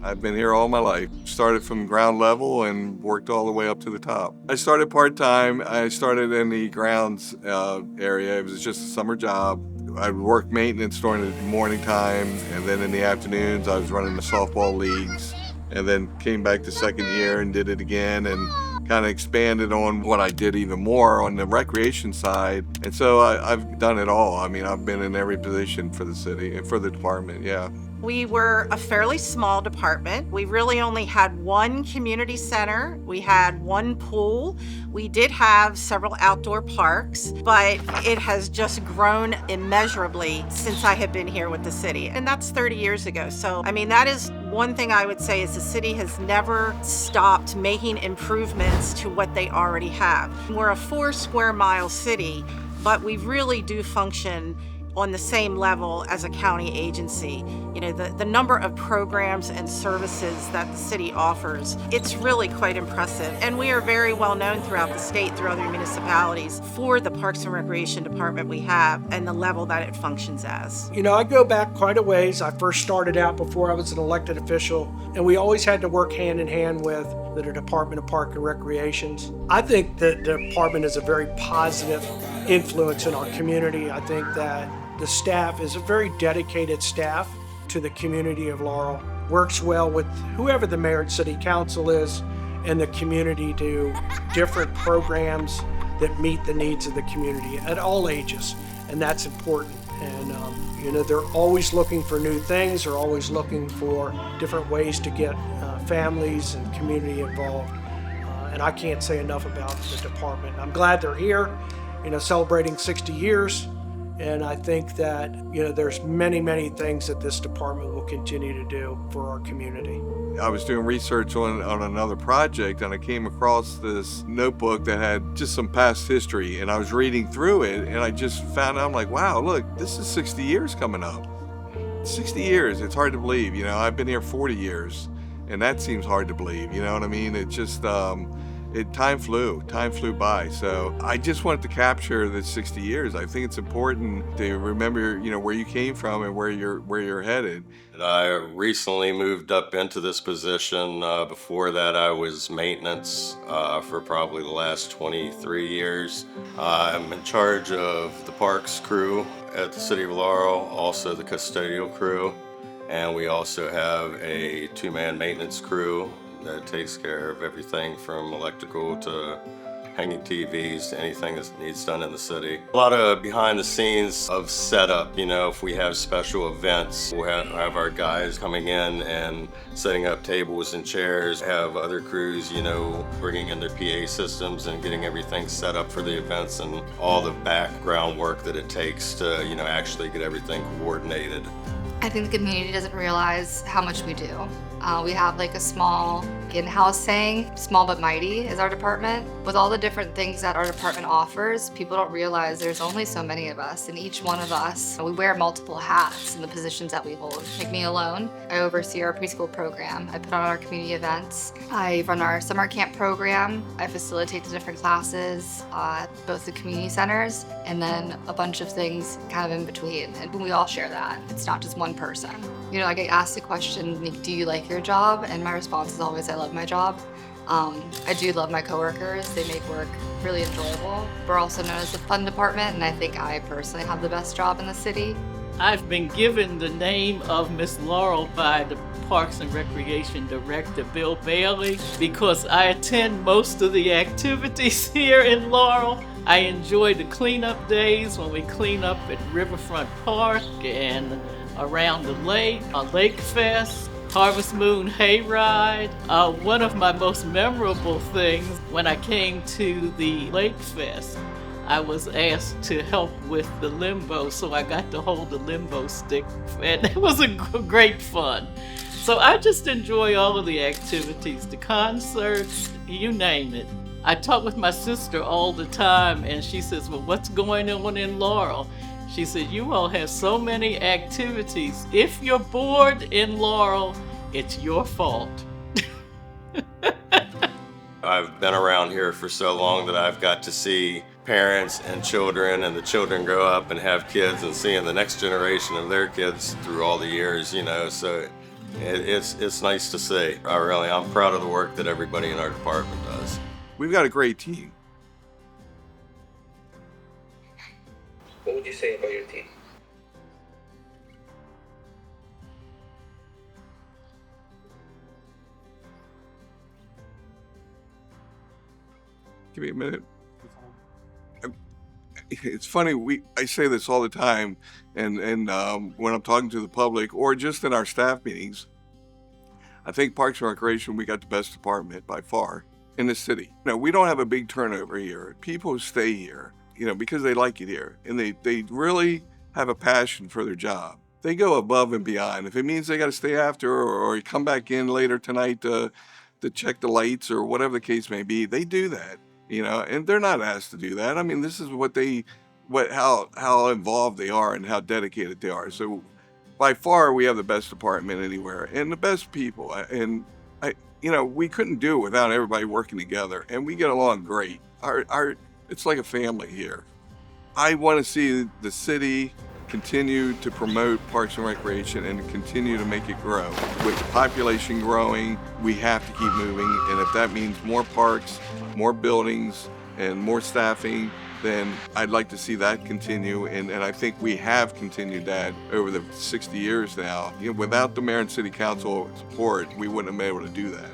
I've been here all my life. Started from ground level and worked all the way up to the top. I started part-time. I started in the grounds area. It was just a summer job. I would work maintenance during the morning time, and then in the afternoons I was running the softball leagues, and then came back the second year and did it again, and kind of expanded on what I did even more on the recreation side. And so I've done it all. I mean, I've been in every position for the city and for the department, yeah. We were a fairly small department. We really only had one community center. We had one pool. We did have several outdoor parks, but it has just grown immeasurably since I have been here with the city. And that's 30 years ago. So, I mean, that is one thing I would say is the city has never stopped making improvements to what they already have. We're a 4 square mile city, but we really do function on the same level as a county agency. You know, the number of programs and services that the city offers, it's really quite impressive. And we are very well known throughout the state, through other municipalities, for the Parks and Recreation Department we have and the level that it functions as. You know, I go back quite a ways. I first started out before I was an elected official, and we always had to work hand in hand with the Department of Park and Recreations. I think the department is a very positive influence in our community. I think that the staff is a very dedicated staff to the community of Laurel, works well with whoever the mayor and city council is and the community, to different programs that meet the needs of the community at all ages, and that's important. And you know, they're always looking for new things, they're always looking for different ways to get families and community involved. And I can't say enough about the department. I'm glad they're here, you know, celebrating 60 years. And I think that, you know, there's many things that this department will continue to do for our community. I was doing research on another project, and I came across this notebook that had just some past history, and I was reading through it, and I just found out, I'm like, wow, look, this is 60 years coming up. 60 years, it's hard to believe. You know, I've been here 40 years, and that seems hard to believe, you know what I mean? It just, time flew by. So I just wanted to capture the 60 years. I think it's important to remember, you know, where you came from and where you're headed. I recently moved up into this position. Before that, I was maintenance for probably the last 23 years. I'm in charge of the parks crew at the City of Laurel, also the custodial crew, and we also have a 2-man maintenance crew that takes care of everything from electrical to hanging TVs to anything that needs done in the city. A lot of behind the scenes of setup, you know, if we have special events, we'll have our guys coming in and setting up tables and chairs, have other crews, you know, bringing in their PA systems and getting everything set up for the events and all the background work that it takes to, you know, actually get everything coordinated. I think the community doesn't realize how much we do. We have like a small in-house saying, small but mighty is our department. With all the different things that our department offers, people don't realize there's only so many of us, and each one of us, we wear multiple hats in the positions that we hold. Like me alone, I oversee our preschool program. I put on our community events. I run our summer camp program. I facilitate the different classes at both the community centers, and then a bunch of things kind of in between. And we all share that. It's not just one person. You know, I get asked the question, do you like your job? And my response is always, I love my job. I do love my coworkers. They make work really enjoyable. We're also known as the fun department, and I think I personally have the best job in the city. I've been given the name of Miss Laurel by the Parks and Recreation Director, Bill Bailey, because I attend most of the activities here in Laurel. I enjoy the cleanup days when we clean up at Riverfront Park and around the lake, a Lake Fest, Harvest Moon Hayride. One of my most memorable things when I came to the Lake Fest, I was asked to help with the limbo, so I got to hold the limbo stick, and it was great fun. So I just enjoy all of the activities, the concerts, you name it. I talk with my sister all the time, and she says, well, what's going on in Laurel? She said, you all have so many activities. If you're bored in Laurel, it's your fault. I've been around here for so long that I've got to see parents and children, and the children grow up and have kids, and seeing the next generation of their kids through all the years, you know, so It's nice to see. I'm proud of the work that everybody in our department does. We've got a great team. What would you say about your team? Give me a minute. It's funny, I say this all the time, and when I'm talking to the public or just in our staff meetings, I think Parks and Recreation, we got the best department by far in the city. We don't have a big turnover here. People stay here, because they like it here, and they really have a passion for their job. They go above and beyond. If it means they got to stay after or come back in later tonight to check the lights or whatever the case may be, they do that. And they're not asked to do that. I mean, this is how involved they are and how dedicated they are. So by far, we have the best department anywhere and the best people. And we couldn't do it without everybody working together, and we get along great. It's like a family here. I want to see the city continue to promote Parks and Recreation and continue to make it grow. With the population growing, we have to keep moving, and if that means more parks, more buildings, and more staffing, then I'd like to see that continue, and I think we have continued that over the 60 years now. Without the mayor and city council support, we wouldn't have been able to do that.